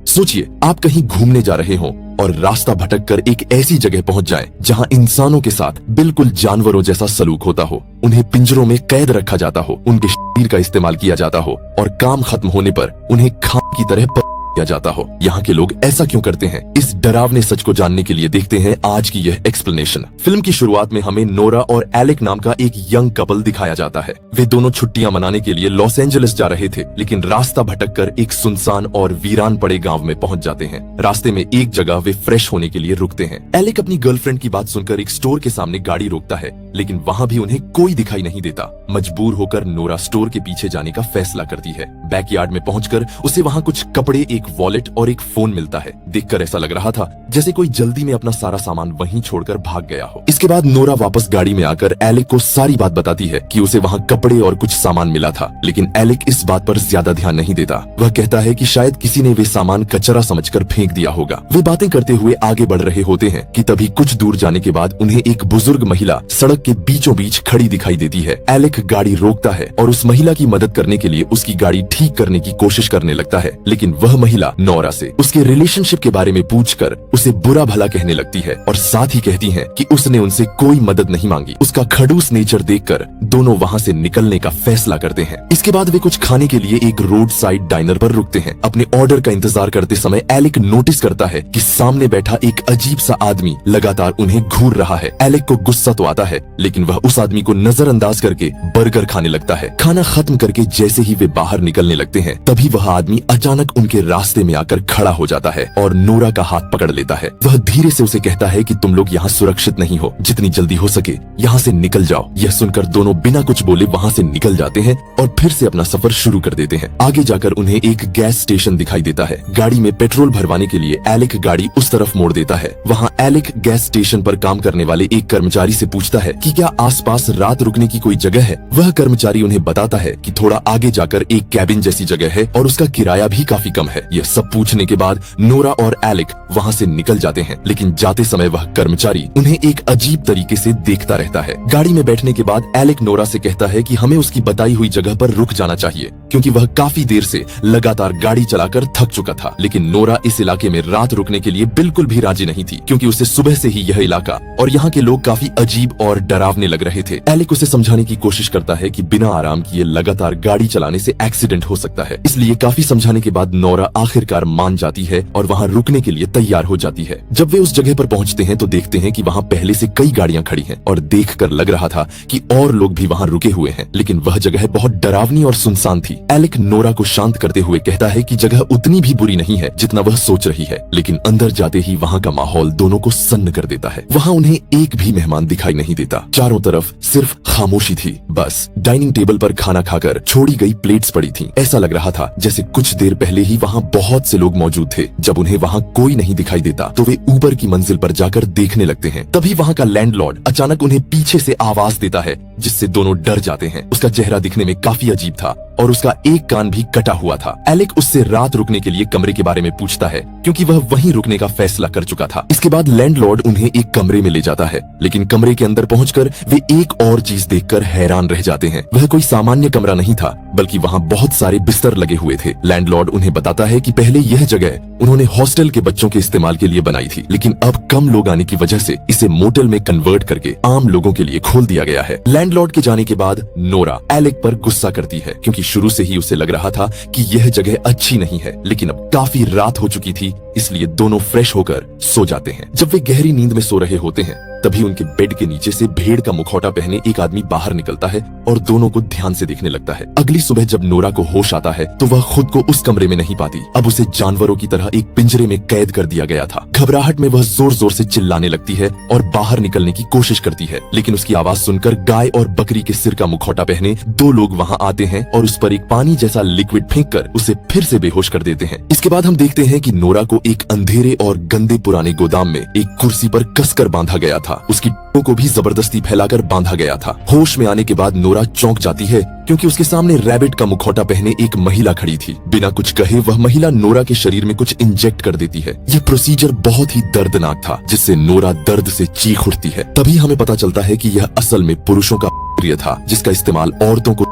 सोचिए, आप कहीं घूमने जा रहे हो और रास्ता भटक कर एक ऐसी जगह पहुंच जाएं जहां इंसानों के साथ बिल्कुल जानवरों जैसा सलूक होता हो, उन्हें पिंजरों में कैद रखा जाता हो, उनके शरीर का इस्तेमाल किया जाता हो और काम खत्म होने पर उन्हें खाने की तरह किया जाता हो। यहाँ के लोग ऐसा क्यों करते हैं? इस डरावने सच को जानने के लिए देखते हैं आज की यह एक्सप्लेनेशन। फिल्म की शुरुआत में हमें नोरा और एलेक नाम का एक यंग कपल दिखाया जाता है। वे दोनों छुट्टियां मनाने के लिए लॉस एंजलिस जा रहे थे, लेकिन रास्ता भटककर एक सुनसान और वीरान पड़े गांव में पहुंच जाते हैं। रास्ते में एक जगह वे फ्रेश होने के लिए रुकते हैं। एलेक अपनी गर्लफ्रेंड की बात सुनकर एक स्टोर के सामने गाड़ी रोकता है, लेकिन वहाँ भी उन्हें कोई दिखाई नहीं देता। मजबूर होकर नोरा स्टोर के पीछे जाने का फैसला करती है। बैकयार्ड में पहुंचकर उसे वहाँ कुछ कपड़े, एक वॉलेट और एक फोन मिलता है। देखकर ऐसा लग रहा था जैसे कोई जल्दी में अपना सारा सामान वहीं छोड़कर भाग गया हो। इसके बाद नोरा वापस गाड़ी में आकर एलेक को सारी बात बताती है कि उसे वहाँ कपड़े और कुछ सामान मिला था, लेकिन एलेक इस बात पर ज्यादा ध्यान नहीं देता। वह कहता है कि शायद किसी ने वे सामान कचरा समझकर फेंक दिया होगा। वे बातें करते हुए आगे बढ़ रहे होते हैं कि तभी कुछ दूर जाने के बाद उन्हें एक बुजुर्ग महिला सड़क के बीचों बीच खड़ी दिखाई देती है। एलेक गाड़ी रोकता है और उस महिला की मदद करने के लिए उसकी गाड़ी ठीक करने की कोशिश करने लगता है, लेकिन वह महिला नोरा से उसके रिलेशनशिप के बारे में पूछकर उसे बुरा भला कहने लगती है और साथ ही कहती है कि उसने उनसे कोई मदद नहीं मांगी। उसका खड़ूस नेचर देखकर दोनों वहाँ से निकलने का फैसला करते हैं। इसके बाद वे कुछ खाने के लिए एक रोड साइड डाइनर पर रुकते हैं। अपने ऑर्डर का इंतजार करते समय एलेक नोटिस करता है कि सामने बैठा एक अजीब सा आदमी लगातार उन्हें घूर रहा है। एलेक को गुस्सा तो आता है, लेकिन वह उस आदमी को नजरअंदाज करके बर्गर खाने लगता है। खाना खत्म करके जैसे ही वे बाहर निकलने लगते हैं, तभी वह आदमी अचानक उनके रास्ते में आकर खड़ा हो जाता है और नोरा का हाथ पकड़ लेता है। वह धीरे से उसे कहता है कि तुम लोग यहाँ सुरक्षित नहीं हो, जितनी जल्दी हो सके यहाँ से निकल जाओ। यह सुनकर दोनों बिना कुछ बोले वहाँ से निकल जाते हैं और फिर से अपना सफर शुरू कर देते हैं। आगे जाकर उन्हें एक गैस स्टेशन दिखाई देता है। गाड़ी में पेट्रोल भरवाने के लिए एलेक गाड़ी उस तरफ मोड़ देता है। वहाँ एलेक गैस स्टेशन पर काम करने वाले एक कर्मचारी से पूछता है कि क्या आसपास रात रुकने की कोई जगह है। वह कर्मचारी उन्हें बताता है कि थोड़ा आगे जाकर एक कैबिन जैसी जगह है और उसका किराया भी काफी कम है। यह सब पूछने के बाद नोरा और एलेक वहाँ से निकल जाते हैं, लेकिन जाते समय वह कर्मचारी उन्हें एक अजीब तरीके से देखता रहता है। गाड़ी में बैठने के बाद एलेक नोरा से कहता है कि हमें उसकी बताई हुई जगह पर रुक जाना चाहिए, क्योंकि वह काफी देर से लगातार गाड़ी चलाकर थक चुका था। लेकिन नोरा इस इलाके में रात रुकने के लिए बिल्कुल भी राजी नहीं थी, क्योंकि उसे सुबह से ही यह इलाका और यहाँ के लोग काफी अजीब और डरावने लग रहे थे। एलेक उसे समझाने की कोशिश करता है कि बिना आराम किए लगातार गाड़ी चलाने से एक्सीडेंट हो सकता है। इसलिए काफी समझाने के बाद नोरा आखिरकार मान जाती है और वहाँ रुकने के लिए तैयार हो जाती है। जब वे उस जगह पर पहुँचते हैं तो देखते हैं कि वहाँ पहले से कई गाड़ियां खड़ी हैं और देखकर लग रहा था कि और लोग भी वहाँ रुके हुए हैं, लेकिन वह जगह बहुत डरावनी और सुनसान थी। एलेक नोरा को शांत करते हुए कहता है कि जगह उतनी भी बुरी नहीं है जितना वह सोच रही है, लेकिन अंदर जाते ही वहाँ का माहौल दोनों को सन्न कर देता है। वहाँ उन्हें एक भी मेहमान दिखाई नहीं देता। चारों तरफ सिर्फ खामोशी थी। बस डाइनिंग टेबल पर खाना खाकर छोड़ी गई प्लेट्स पड़ी थी। ऐसा लग रहा था जैसे कुछ देर पहले ही वहाँ बहुत से लोग मौजूद थे। जब उन्हें वहाँ कोई नहीं दिखाई देता तो वे ऊपर की मंजिल पर जाकर देखने लगते हैं। तभी वहाँ का लैंडलॉर्ड अचानक उन्हें पीछे से आवाज देता है, जिससे दोनों डर जाते हैं। उसका चेहरा दिखने में काफी अजीब था और उसका एक कान भी कटा हुआ था। एलेक उससे रात रुकने के लिए कमरे के बारे में पूछता है, क्योंकि वह वहीं रुकने का फैसला कर चुका था। इसके बाद लैंडलॉर्ड उन्हें एक कमरे में ले जाता है, लेकिन कमरे के अंदर पहुंचकर वे एक और चीज देखकर हैरान रह जाते हैं। वह कोई सामान्य कमरा नहीं था, बल्कि वहाँ बहुत सारे बिस्तर लगे हुए थे। लैंडलॉर्ड उन्हें बताता है कि पहले यह जगह उन्होंने हॉस्टल के बच्चों के इस्तेमाल के लिए बनाई थी, लेकिन अब कम लोग आने की वजह से इसे मोटेल में कन्वर्ट करके आम लोगों के लिए खोल दिया गया है। लैंडलॉर्ड के जाने के बाद नोरा एलेक पर गुस्सा करती है, क्योंकि शुरू से ही उसे लग रहा था कि यह जगह अच्छी नहीं है, लेकिन अब काफी रात हो चुकी थी, इसलिए दोनों फ्रेश होकर सो जाते हैं। जब वे गहरी नींद में सो रहे होते हैं, तभी उनके बेड के नीचे से भेड़ का मुखौटा पहने एक आदमी बाहर निकलता है और दोनों को ध्यान से देखने लगता है। अगली सुबह जब नोरा को होश आता है तो वह खुद को उस कमरे में नहीं पाती। अब उसे जानवरों की तरह एक पिंजरे में कैद कर दिया गया था। घबराहट में वह जोर जोर से चिल्लाने लगती है और बाहर निकलने की कोशिश करती है, लेकिन उसकी आवाज सुनकर गाय और बकरी के सिर का मुखौटा पहने दो लोग वहाँ आते हैं और उस पर एक पानी जैसा लिक्विड फेंककर उसे फिर से बेहोश कर देते हैं। इसके बाद हम देखते हैं कि नोरा को एक अंधेरे और गंदे पुराने गोदाम में एक कुर्सी पर कसकर बांधा गया था। उसकी को भी जबरदस्ती फैलाकर बांधा गया था। होश में आने के बाद नोरा चौंक जाती है, क्योंकि उसके सामने रैबिट का मुखौटा पहने एक महिला खड़ी थी। बिना कुछ कहे वह महिला नोरा के शरीर में कुछ इंजेक्ट कर देती है। यह प्रोसीजर बहुत ही दर्दनाक था, जिससे नोरा दर्द से चीख उठती है। तभी हमें पता चलता है कि यह असल में पुरुषों का प्रिय था, जिसका इस्तेमाल औरतों को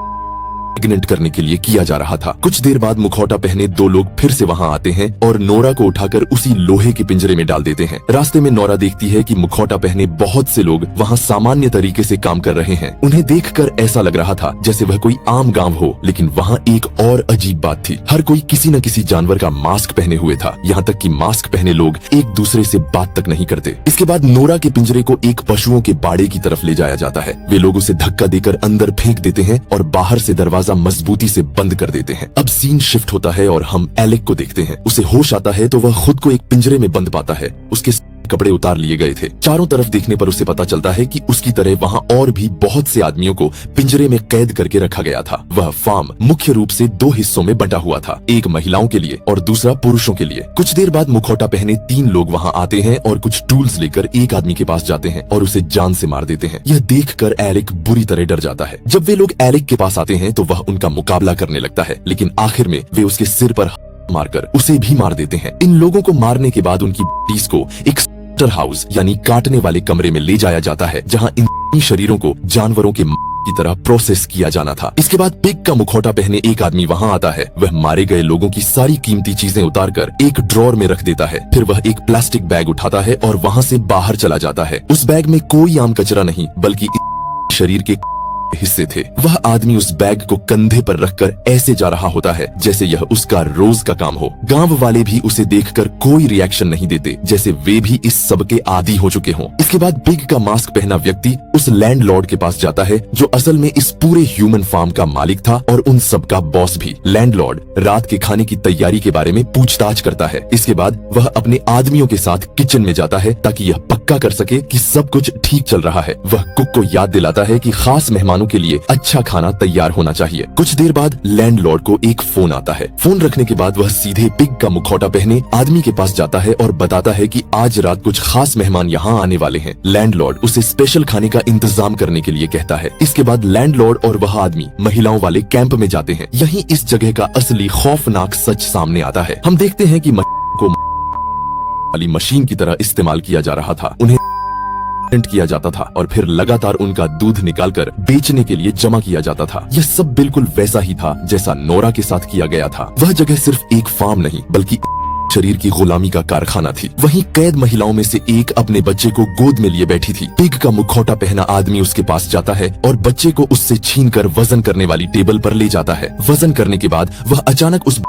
प्रेग्नेंट करने के लिए किया जा रहा था। कुछ देर बाद मुखौटा पहने दो लोग फिर से वहां आते हैं और नोरा को उठाकर उसी लोहे के पिंजरे में डाल देते हैं। रास्ते में नोरा देखती है कि मुखौटा पहने बहुत से लोग वहां सामान्य तरीके से काम कर रहे हैं। उन्हें देखकर ऐसा लग रहा था जैसे वह कोई आम गांव हो, लेकिन वहां एक और अजीब बात थी। हर कोई किसी न किसी जानवर का मास्क पहने हुए था, यहाँ तक कि मास्क पहने लोग एक दूसरे से बात तक नहीं करते। इसके बाद नोरा के पिंजरे को एक पशुओं के बाड़े की तरफ ले जाया जाता है। वे लोग उसे धक्का देकर अंदर फेंक देते हैं और बाहर से दरवाजा मजबूती से बंद कर देते हैं। अब सीन शिफ्ट होता है और हम एलेक को देखते हैं। उसे होश आता है तो वह खुद को एक पिंजरे में बंद पाता है। उसके कपड़े उतार लिए गए थे। चारों तरफ देखने पर उसे पता चलता है कि उसकी तरह वहां और भी बहुत से आदमियों को पिंजरे में कैद करके रखा गया था। वह फार्म मुख्य रूप से दो हिस्सों में बंटा हुआ था, एक महिलाओं के लिए और दूसरा पुरुषों के लिए। कुछ देर बाद मुखौटा पहने 3 लोग वहां आते हैं और कुछ टूल्स लेकर एक आदमी के पास जाते हैं और उसे जान से मार देते हैं। यह देखकर एरिक बुरी तरह डर जाता है। जब वे लोग एरिक के पास आते हैं तो वह उनका मुकाबला करने लगता है, लेकिन आखिर में वे उसके सिर पर मारकर उसे भी मार देते हैं। इन लोगों को मारने के बाद उनकी बॉडीज को एक हाउस यानी काटने वाले कमरे में ले जाया जाता है, जहां इन शरीरों को जानवरों के की तरह प्रोसेस किया जाना था। इसके बाद पिग का मुखौटा पहने एक आदमी वहां आता है। वह मारे गए लोगों की सारी कीमती चीजें उतारकर एक ड्रॉर में रख देता है। फिर वह एक प्लास्टिक बैग उठाता है और वहां से बाहर चला जाता है। उस बैग में कोई आम कचरा नहीं, बल्कि शरीर के हिस्से थे। वह आदमी उस बैग को कंधे पर रखकर ऐसे जा रहा होता है जैसे यह उसका रोज का काम हो। गांव वाले भी उसे देखकर कोई रिएक्शन नहीं देते, जैसे वे भी इस सब के आदी हो चुके हों। इसके बाद पिग का मास्क पहना व्यक्ति उस लैंडलॉर्ड के पास जाता है, जो असल में इस पूरे ह्यूमन फार्म का मालिक था और उन सब का बॉस भी। लैंडलॉर्ड रात के खाने की तैयारी के बारे में पूछताछ करता है। इसके बाद वह अपने आदमियों के साथ किचन में जाता है ताकि यह पक्का कर सके कि सब कुछ ठीक चल रहा है। वह कुक को याद दिलाता है कि खास मेहमानों के लिए अच्छा खाना तैयार होना चाहिए। कुछ देर बाद लैंडलॉर्ड को एक फोन आता है। फोन रखने के बाद वह सीधे पिग का मुखौटा पहने आदमी के पास जाता है और बताता है कि आज रात कुछ खास मेहमान यहाँ आने वाले हैं। लैंडलॉर्ड उसे स्पेशल खाने का इंतजाम करने के लिए कहता है। इसके बाद लैंडलॉर्ड और वह आदमी महिलाओं वाले कैंप में जाते हैं। यहीं इस जगह का असली खौफनाक सच सामने आता है। हम देखते हैं कि को वाली मशीन की तरह इस्तेमाल किया जा रहा था। उन्हें किया जाता था और फिर लगातार उनका दूध निकालकर बेचने के लिए जमा किया जाता था। यह सब बिल्कुल वैसा ही था जैसा नोरा के साथ किया गया था। वह जगह सिर्फ एक फार्म नहीं बल्कि शरीर की गुलामी का कारखाना थी। वहीं कैद महिलाओं में से एक अपने बच्चे को गोद में लिए बैठी थी। पिग का मुखौटा पहना आदमी उसके पास जाता है और बच्चे को उससे छीनकर वजन करने वाली टेबल पर ले जाता है। वजन करने के बाद वह अचानक उस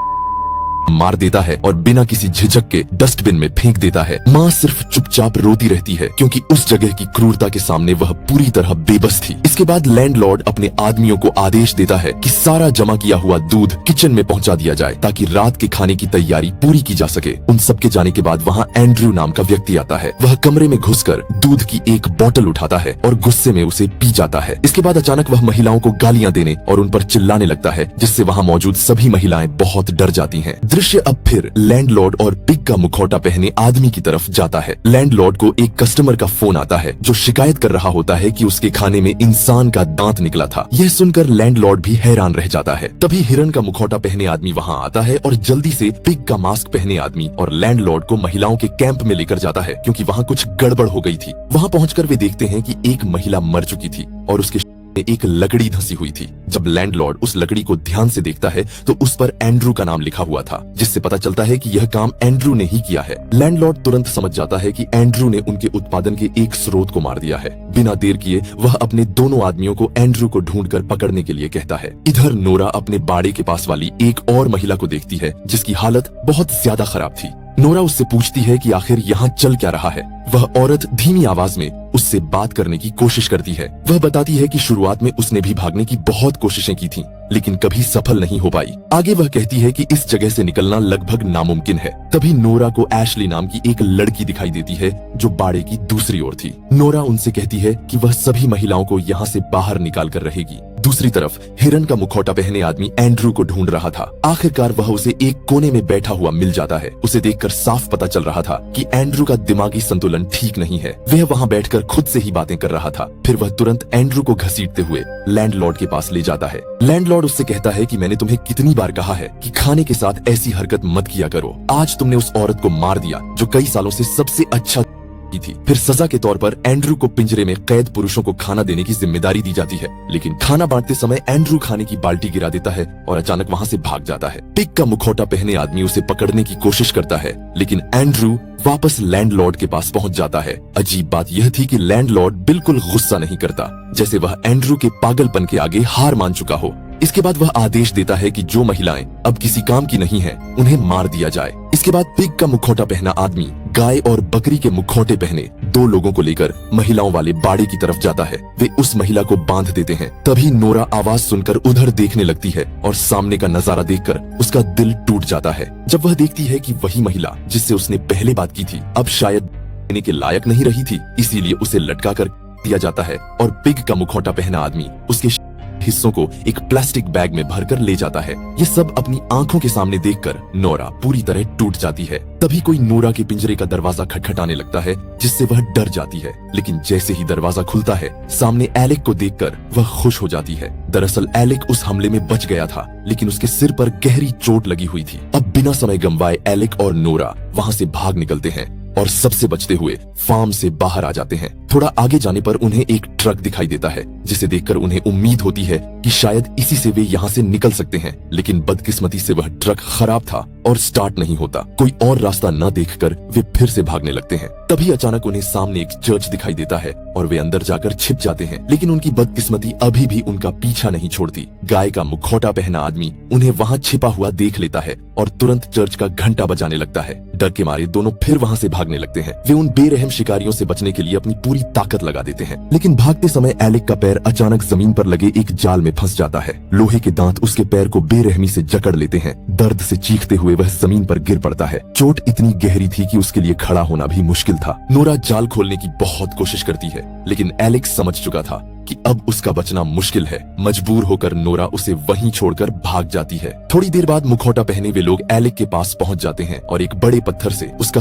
मार देता है और बिना किसी झिझक के डस्टबिन में फेंक देता है। माँ सिर्फ चुपचाप रोती रहती है क्योंकि उस जगह की क्रूरता के सामने वह पूरी तरह बेबस थी। इसके बाद लैंडलॉर्ड अपने आदमियों को आदेश देता है कि सारा जमा किया हुआ दूध किचन में पहुंचा दिया जाए ताकि रात के खाने की तैयारी पूरी की जा सके। उन सबके जाने के बाद वहाँ एंड्रयू नाम का व्यक्ति आता है। वह कमरे में घुसकर दूध की एक बोतल उठाता है और गुस्से में उसे पी जाता है। इसके बाद अचानक वह महिलाओं को गालियां देने और उन पर चिल्लाने लगता है, जिससे वहाँ मौजूद सभी महिलाएं बहुत डर जाती हैं। दृश्य अब फिर लैंडलॉर्ड और पिग का मुखौटा पहने आदमी की तरफ जाता है। लैंडलॉर्ड को एक कस्टमर का फोन आता है जो शिकायत कर रहा होता है कि उसके खाने में इंसान का दांत निकला था। यह सुनकर लैंडलॉर्ड भी हैरान रह जाता है। तभी हिरन का मुखौटा पहने आदमी वहां आता है और जल्दी से पिग का मास्क पहने आदमी और लैंडलॉर्ड को महिलाओं के कैंप में लेकर जाता है क्योंकि वहां कुछ गड़बड़ हो गई थी। वहां पहुंचकर वे देखते हैं कि एक महिला मर चुकी थी और उसके एक लकड़ी धंसी हुई थी। जब लैंडलॉर्ड उस लकड़ी को ध्यान से देखता है तो उस पर एंड्रू का नाम लिखा हुआ था, जिससे पता चलता है कि यह काम एंड्रू ने ही किया है। लैंडलॉर्ड तुरंत समझ जाता है कि एंड्रू ने उनके उत्पादन के एक स्रोत को मार दिया है। बिना देर किए वह अपने दोनों आदमियों को एंड्रू को ढूंढकर पकड़ने के लिए कहता है। इधर नोरा अपने बाड़े के पास वाली एक और महिला को देखती है जिसकी हालत बहुत ज्यादा खराब थी। नोरा उससे पूछती है कि आखिर यहाँ चल क्या रहा है। वह औरत धीमी आवाज में उससे बात करने की कोशिश करती है। वह बताती है कि शुरुआत में उसने भी भागने की बहुत कोशिशें की थीं, लेकिन कभी सफल नहीं हो पाई। आगे वह कहती है कि इस जगह से निकलना लगभग नामुमकिन है। तभी नोरा को एशली नाम की एक लड़की दिखाई देती है जो बाड़े की दूसरी ओर थी। नोरा उनसे कहती है कि वह सभी महिलाओं को यहाँ से बाहर निकाल कर रहेगी। दूसरी तरफ हिरन का मुखौटा पहने आदमी एंड्रू को ढूंढ रहा था। आखिरकार वह उसे एक कोने में बैठा हुआ मिल जाता है। उसे देखकर साफ पता चल रहा था कि एंड्रू का दिमागी संतुलन ठीक नहीं है। वह वहाँ बैठकर खुद से ही बातें कर रहा था। फिर वह तुरंत एंड्रू को घसीटते हुए लैंडलॉर्ड के पास ले जाता है। लैंडलॉर्ड उससे कहता है कि मैंने तुम्हें कितनी बार कहा है कि खाने के साथ ऐसी हरकत मत किया करो। आज तुमने उस औरत को मार दिया जो कई सालों से सबसे अच्छा की थी। फिर सजा के तौर पर एंड्रू को पिंजरे में कैद पुरुषों को खाना देने की जिम्मेदारी दी जाती है, लेकिन खाना बांटते समय एंड्रू खाने की बाल्टी गिरा देता है और अचानक वहाँ से भाग जाता है। पिग का मुखौटा पहने आदमी उसे पकड़ने की कोशिश करता है, लेकिन एंड्रू वापस लैंडलॉर्ड के पास पहुंच जाता है। अजीब बात यह थी कि लैंडलॉर्ड बिल्कुल गुस्सा नहीं करता, जैसे वह एंड्रू के पागलपन के आगे हार मान चुका हो। इसके बाद वह आदेश देता है कि जो महिलाएं अब किसी काम की नहीं हैं, उन्हें मार दिया जाए। इसके बाद पिग का मुखौटा पहना आदमी गाय और बकरी के मुखौटे पहने 2 लोगों को लेकर महिलाओं वाले बाड़े की तरफ जाता है। वे उस महिला को बांध देते हैं। तभी नोरा आवाज सुनकर उधर देखने लगती है और सामने का नजारा देखकर उसका दिल टूट जाता है, जब वह देखती है कि वही महिला जिससे उसने पहले बात की थी अब शायद देने के लायक नहीं रही थी, इसीलिए उसे लटका कर दिया जाता है और पिग का मुखौटा पहना आदमी उसके हिस्सों को एक प्लास्टिक बैग में भरकर ले जाता है। ये सब अपनी आंखों के सामने देखकर नोरा पूरी तरह टूट जाती है। तभी कोई नोरा के पिंजरे का दरवाजा खटखटाने लगता है, जिससे वह डर जाती है, लेकिन जैसे ही दरवाजा खुलता है सामने एलेक को देखकर वह खुश हो जाती है। दरअसल एलेक उस हमले में बच गया था, लेकिन उसके सिर पर गहरी चोट लगी हुई थी। अब बिना समय गंवाए एलेक और नोरा वहाँ से भाग निकलते हैं और सबसे बचते हुए फार्म से बाहर आ जाते हैं। थोड़ा आगे जाने पर उन्हें एक ट्रक दिखाई देता है, जिसे देखकर उन्हें उम्मीद होती है कि शायद इसी से वे यहाँ से निकल सकते हैं, लेकिन बदकिस्मती से वह ट्रक खराब था और स्टार्ट नहीं होता। कोई और रास्ता न देखकर वे फिर से भागने लगते हैं। तभी अचानक उन्हें सामने एक चर्च दिखाई देता है और वे अंदर जाकर छिप जाते हैं, लेकिन उनकी बदकिस्मती अभी भी उनका पीछा नहीं छोड़ती। गाय का मुखौटा पहना आदमी उन्हें वहाँ छिपा हुआ देख लेता है और तुरंत चर्च का घंटा बजाने लगता है। डर के मारे दोनों फिर वहाँ से भागने लगते हैं। वे उन बेरहम शिकारियों से बचने के लिए अपनी पूरी ताकत लगा देते हैं, लेकिन भागते समय एलेक का पैर अचानक जमीन पर लगे एक जाल में फंस जाता है। लोहे के दांत उसके पैर को बेरहमी से जकड़ लेते हैं। दर्द से चीखते हुए वह जमीन पर गिर पड़ता है। चोट इतनी गहरी थी कि उसके लिए खड़ा होना भी मुश्किल था। नोरा जाल खोलने की बहुत कोशिश करती है, लेकिन एलेक समझ चुका था कि अब उसका बचना मुश्किल है। मजबूर होकर नोरा उसे वहीं छोड़कर भाग जाती है। थोड़ी देर बाद मुखौटा पहने वे लोग एलेक के पास पहुंच जाते हैं और एक बड़े पत्थर से उसका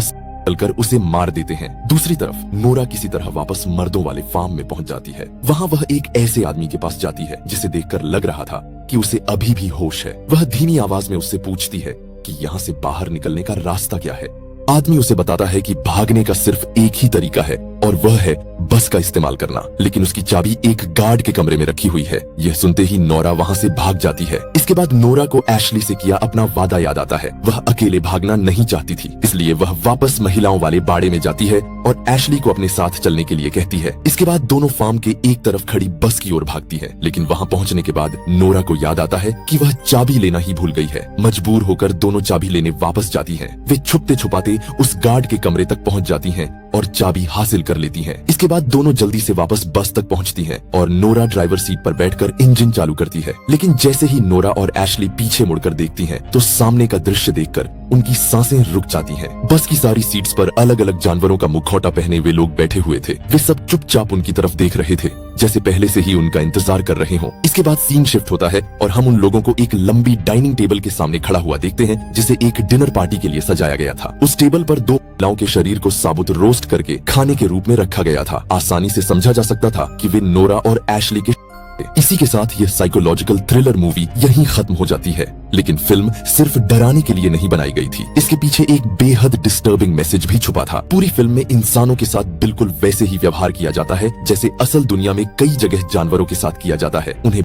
कर उसे मार देते हैं। दूसरी तरफ नोरा किसी तरह वापस मर्दों वाले फार्म में पहुंच जाती है। वहां वह एक ऐसे आदमी के पास जाती है जिसे देखकर लग रहा था कि उसे अभी भी होश है। वह धीमी आवाज में उससे पूछती है कि यहाँ से बाहर निकलने का रास्ता क्या है। आदमी उसे बताता है कि भागने का सिर्फ एक ही तरीका है और वह है बस का इस्तेमाल करना, लेकिन उसकी चाबी एक गार्ड के कमरे में रखी हुई है। यह सुनते ही नोरा वहाँ से भाग जाती है। इसके बाद नोरा को एशली से किया अपना वादा याद आता है। वह अकेले भागना नहीं चाहती थी, इसलिए वह वापस महिलाओं वाले बाड़े में जाती है और एशली को अपने साथ चलने के लिए कहती है। इसके बाद दोनों फार्म के एक तरफ खड़ी बस की ओर भागती है, लेकिन वहाँ पहुँचने के बाद नोरा को याद आता है कि वह चाबी लेना ही भूल गई है। मजबूर होकर दोनों चाबी लेने वापस जाती है। वे छुपते छुपाते उस गार्ड के कमरे तक पहुँच जाती है और चाबी हासिल कर लेती हैं। इसके बाद दोनों जल्दी से वापस बस तक पहुंचती हैं और नोरा ड्राइवर सीट पर बैठकर इंजन चालू करती है। लेकिन जैसे ही नोरा और एशली पीछे मुड़कर देखती हैं, तो सामने का दृश्य देखकर उनकी सांसें रुक जाती हैं। बस की सारी सीट्स पर अलग अलग जानवरों का मुखौटा पहने हुए लोग बैठे हुए थे। वे सब चुपचाप उनकी तरफ देख रहे थे, जैसे पहले से ही उनका इंतजार कर रहे हों। इसके बाद सीन शिफ्ट होता है और हम उन लोगों को एक लंबी डाइनिंग टेबल के सामने खड़ा हुआ देखते हैं, जिसे एक डिनर पार्टी के लिए सजाया गया था। उस टेबल पर 2 महिलाओं के शरीर को साबुत रोस्ट करके खाने के रूप में रखा गया था। आसानी से समझा जा सकता था कि वे नोरा और एशली के। इसी के साथ यह साइकोलॉजिकल थ्रिलर मूवी यहीं खत्म हो जाती है, लेकिन फिल्म सिर्फ डराने के लिए नहीं बनाई गई थी। इसके पीछे एक बेहद डिस्टर्बिंग मैसेज भी छुपा था। पूरी फिल्म में इंसानों के साथ बिल्कुल वैसे ही व्यवहार किया जाता है जैसे असल दुनिया में कई जगह जानवरों के साथ किया जाता है। उन्हें